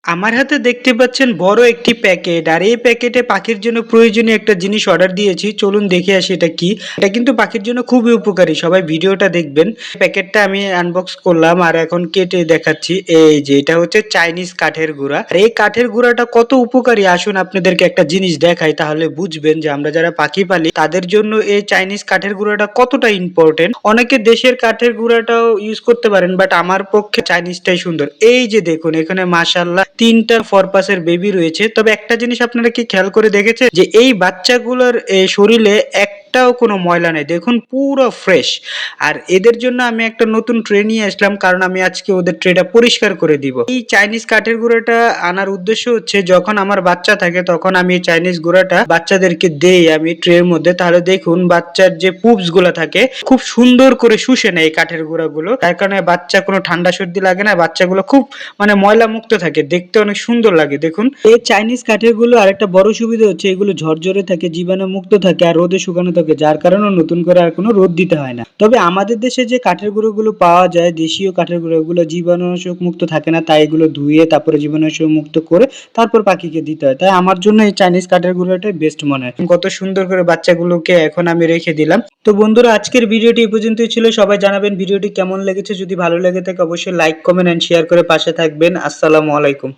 আমার হাতে দেখতে পাচ্ছেন বড় একটি প্যাকেট, আর এই প্যাকেটে পাখির জন্য প্রয়োজনীয় একটা জিনিস অর্ডার দিয়েছি। চলুন দেখে আসি এটা কি। এটা কিন্তু পাখির জন্য খুবই উপকারী, সবাই ভিডিওটা দেখবেন। প্যাকেটটা আমি আনবক্স করলাম আর এখন কেটে দেখাচ্ছি। এই যে এটা হচ্ছে চাইনিজ কাঠের গুঁড়া, আর এই কাঠের গুঁড়াটা কত উপকারী আসুন আপনাদেরকে একটা জিনিস দেখাই, তাহলে বুঝবেন যে আমরা যারা পাখি পালি তাদের জন্য এই চাইনিজ কাঠের গুঁড়াটা কতটা ইম্পর্টেন্ট। অনেকে দেশের কাঠের গুঁড়াটাও ইউজ করতে পারেন, বাট আমার পক্ষে চাইনিজটাই সুন্দর। এই যে দেখুন এখানে মাশাআল্লাহ তিনটা ফরপাসের বেবি রয়েছে। তবে একটা জিনিস আপনারা কি খেয়াল করে দেখেছেন যে এই বাচ্চাগুলোর শরীরে একটাও কোনো ময়লা নেই, দেখুন পুরো ফ্রেশ। আর এদের জন্য আমি একটা নতুন ট্রে নিয়ে আসলাম, কারণ আমি আজকে ওদের ট্রেটা পরিষ্কার করে দিব। এই চাইনিজ কাঠের গুঁড়োটা আনার উদ্দেশ্য হচ্ছে যখন আমার বাচ্চা থাকে তখন আমি এই চাইনিজ গুঁড়াটা বাচ্চাদেরকে দেই আমি ট্রের মধ্যে, তাহলে দেখুন বাচ্চার যে পুপস গুলা থাকে খুব সুন্দর করে শুষে নেয় এই কাঠের গুঁড়াগুলো। তার কারণে বাচ্চা কোনো ঠান্ডা সর্দি লাগে না, বাচ্চাগুলো খুব মানে ময়লা মুক্ত থাকে, দেখতে অনেক সুন্দর লাগে। দেখুন এই চাইনিজ কাঠের গুলো আরেকটা বড় সুবিধা হচ্ছে এগুলো ঝরঝরে থাকে, জীবাণু মুক্ত থাকে আর রোদে শুকানো থাকে, যার কারণে নতুন করে আর কোনো রোদ দিতে হয় না। তবে আমাদের দেশে যে কাঠের গুঁড়োগুলো পাওয়া যায়, দেশীয় কাঠের গুঁড়ো, ওগুলো জীবাণুনাশক মুক্ত থাকে না, তাই এগুলো ধুয়ে তারপরে জীবাণুনাশক মুক্ত করে তারপর পাখিকে দিতে হয়। তাই আমার জন্য এই চাইনিজ কাঠের গুঁড়োটাই বেস্ট মনে হয়। কত সুন্দর করে বাচ্চাগুলোকে এখন আমি রেখে দিলাম। তো বন্ধুরা আজকের ভিডিওটি এই পর্যন্তই ছিল। সবাই জানাবেন ভিডিওটি কেমন লেগেছে, যদি ভালো লেগে থাকে অবশ্যই লাইক কমেন্ট এন্ড শেয়ার করে পাশে থাকবেন। আসসালামু আলাইকুম।